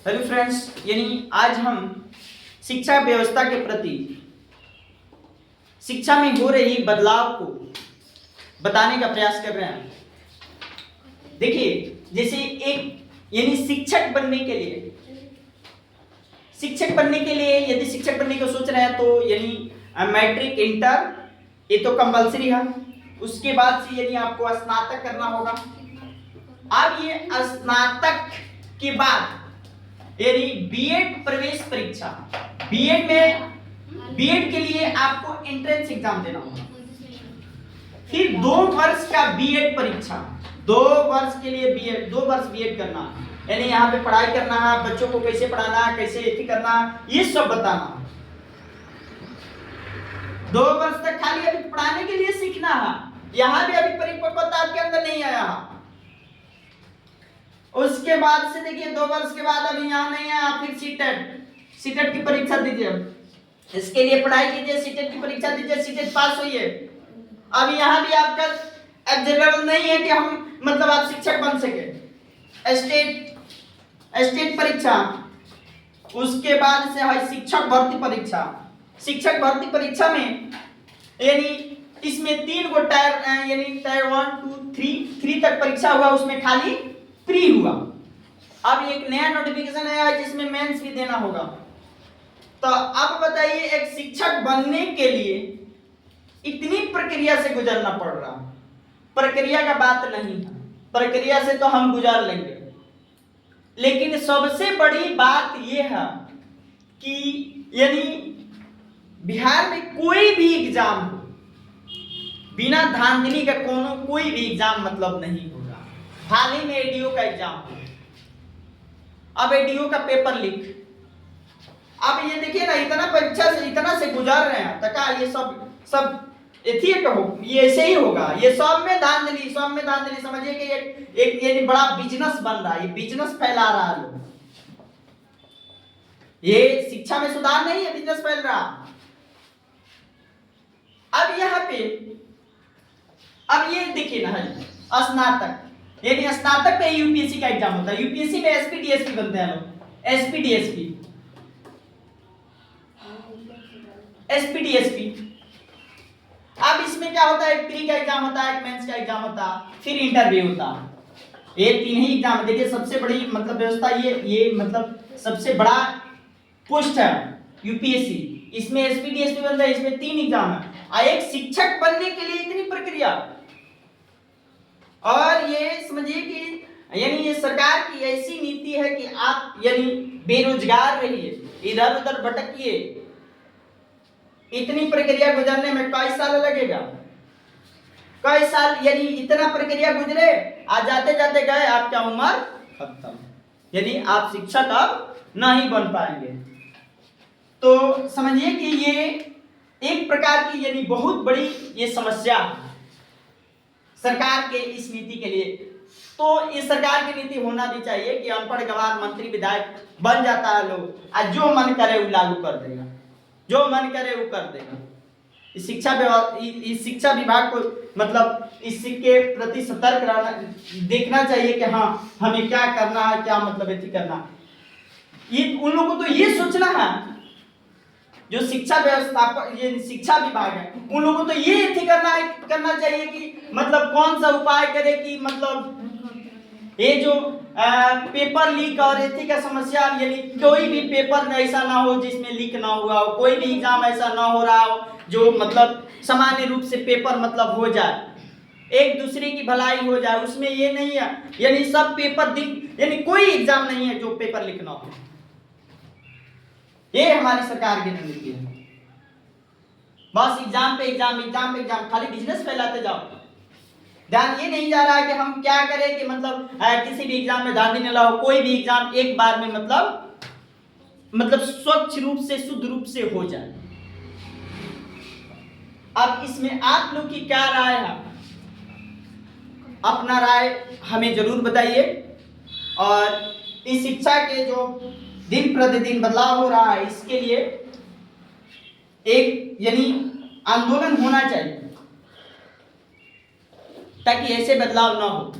Hello friends, यानी आज हम शिक्षा व्यवस्था के प्रति शिक्षा में हो रही बदलाव को बताने का प्रयास कर रहे हैं। देखिए, जैसे एक यानी शिक्षक बनने के लिए यदि शिक्षक बनने को सोच रहे हैं तो यानी मैट्रिक इंटर ये तो कंपलसरी है। उसके बाद से यानी आपको स्नातक करना होगा। अब ये स्नातक के बाद यानी बीएड प्रवेश परीक्षा, बीएड के लिए आपको एंट्रेंस एग्जाम देना होगा। फिर 2 वर्ष का बीएड परीक्षा, 2 वर्ष के लिए बीएड, 2 वर्ष बीएड करना, यानी यहाँ पे पढ़ाई करना है, बच्चों को कैसे पढ़ाना है, कैसे एथी करना, ये सब बताना। 2 वर्ष तक खाली अभी पढ़ाने के लिए सीखना है, यहाँ भी अभी परिपक्वता आपके अंदर नहीं आया है। उसके बाद से देखिए 2 वर्ष के बाद अभी यहाँ नहीं आया, फिर सीटेट की परीक्षा दीजिए, इसके लिए पढ़ाई कीजिए, सीटेट की परीक्षा दीजिए, सीटेट पास होइए। अब यहाँ भी आपका एलिजिबल नहीं है कि हम मतलब आप शिक्षक बन सके। स्टेट परीक्षा, उसके बाद से है शिक्षक भर्ती परीक्षा। शिक्षक भर्ती परीक्षा में यानी इसमें 3 गो टायर यानी टायर 1 2 3 तक परीक्षा हुआ, उसमें खाली प्री हुआ। अब एक नया नोटिफिकेशन आया है जिसमें मेंस भी देना होगा। तो अब बताइए, एक शिक्षक बनने के लिए इतनी प्रक्रिया से गुजरना पड़ रहा। प्रक्रिया का बात नहीं है, प्रक्रिया से तो हम गुजार लेंगे, लेकिन सबसे बड़ी बात यह है कि यानी बिहार में कोई भी एग्जाम हो, बिना धांधली का कोई भी एग्जाम मतलब नहीं होगा। हाल ही में एडीओ का एग्जाम, अब एडीओ का पेपर लीक। अब ये देखिए ना, इतना परीक्षा से इतना से गुजार रहे हैं, तका ये सब एथी कहो, ये ऐसे ही होगा। ये सब में धांधली समझिए कि एक ये बड़ा बिजनेस बन रहा है, ये बिजनेस फैला रहा है लोग। ये शिक्षा में सुधार नहीं है, बिजनेस फैल रहा। अब यहाँ पे अब ये देखिए ना, स्नातक यानी स्नातक का यूपीएससी का एग्जाम होता है। यूपीएससी में एसपी बनते हैं लोग, एसपी। अब इसमें क्या होता है, प्री का एग्जाम होता है, मेंस का एग्जाम होता है, फिर इंटरव्यू होता है। ये 3 ही एग्जाम। देखिए सबसे बड़ी मतलब व्यवस्था ये मतलब सबसे बड़ा पोस्ट है यूपीएससी। इसमें एसपी बनता है, इसमें 3 एग्जाम है। एक शिक्षक बनने के लिए इतनी प्रक्रिया, और ये समझिए कि यानी ये सरकार की ऐसी नीति है कि आप यानी बेरोजगार रहिए, इधर उधर भटकिए। इतनी प्रक्रिया गुजरने में कई साल लगेगा, कई साल, यानी इतना प्रक्रिया गुजरे, आज जाते जाते गए आपका उम्र खत्म, यानी आप शिक्षक अब नहीं बन पाएंगे। तो समझिए कि ये एक प्रकार की यानी बहुत बड़ी ये समस्या है सरकार के इस नीति के लिए। तो इस सरकार की नीति होना भी चाहिए कि अनपढ़ गवार मंत्री विधायक बन जाता है लोग, और जो मन करे वो लागू कर देगा, जो मन करे वो कर देगा। इस शिक्षा विभाग को मतलब इसके प्रति सतर्क रहना, देखना चाहिए कि हाँ हमें क्या करना है, क्या मतलब एथी करना है। ये उन लोगों को तो ये सोचना है, जो शिक्षा व्यवस्थापक ये शिक्षा विभाग है, उन लोगों को तो ये एथी करना चाहिए कि मतलब कौन सा उपाय करे कि मतलब ये जो पेपर लीक और एथी का समस्या, यानी कोई भी पेपर ऐसा ना हो जिसमें लीक ना हुआ हो, कोई भी एग्जाम ऐसा ना हो रहा हो जो मतलब सामान्य रूप से पेपर मतलब हो जाए, एक दूसरे की भलाई हो जाए। उसमें ये नहीं है यानी सब पेपर यानी कोई एग्जाम नहीं है जो पेपर लीक ना हो। ये हमारी सरकार की नीति है। बस एग्जाम पे एग्जाम, खाली बिजनेस फैलाते जाओ। ध्यान ये नहीं जा रहा है कि हम क्या करें कि मतलब किसी भी एग्जाम में धांधली न लाओ, कोई भी एग्जाम एक बार में मतलब स्वच्छ रूप से, शुद्ध रूप से हो जाए। अब इसमें आप लोग की क्या राय है? अपना राय हमें जरूर बताइए। और इस शिक्षा के जो दिन प्रतिदिन बदलाव हो रहा है, इसके लिए एक यानी आंदोलन होना चाहिए ताकि ऐसे बदलाव ना हो।